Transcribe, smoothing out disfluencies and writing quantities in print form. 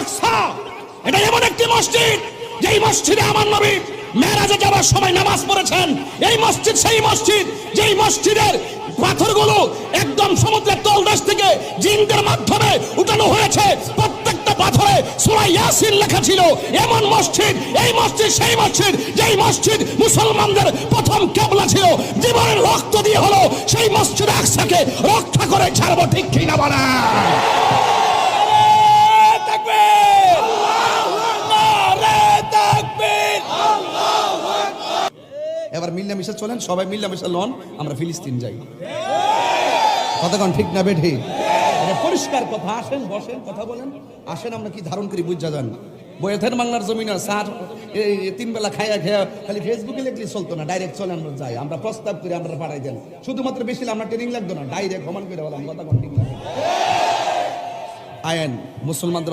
আকসা এটা এমন একটি মসজিদ যেই মসজিদে আমার নবী মেরাজে যাওয়ার সময় নামাজ পড়েছেন। এই মসজিদ সেই মসজিদ যেই মসজিদের পাথরগুলো একদম সমুদ্রের তলদেশ থেকে জিনদের মাধ্যমে উঠানো হয়েছে। প্রত্যেকটা পাথরে সূরা ইয়াসিন লেখা ছিল। এমন মসজিদ, এই মসজিদ সেই মসজিদ যেই মসজিদ মুসলমানদের প্রথম কিবলা ছিল। জীবনের রক্ত দিয়ে হলো সেই মসজিদ আকসাকে রক্ষা করে ছাড়বো, ঠিক কি না বলেন? এবার মিল্লামিশা চলেন, সবাই মিল্লামিশা লন, আমরা ফিলিস্তিন যাই। কতক্ষণ ঠিক না বেঠি? পরিষ্কার কথা। আসেন, বসেন, কথা বলেন। আসেন, আমরা কি ধারণ করি বুঝা যান। বয়েথের বাংলার জমিন স্যার তিন বেলা খাইয়া খেয়া খালি ফেসবুকে লিখলে চলতো না, ডাইরেক্ট চলে আমরা যাই। আমরা প্রস্তাব করে আমরা পাঠাই দেন। শুধুমাত্র বেশি আমরা ট্রেনিং লাগতো না, ডাইরেক্ট ভ্রমণ করে বললাম কথা ঠিক না। আয়েন মুসলমানদের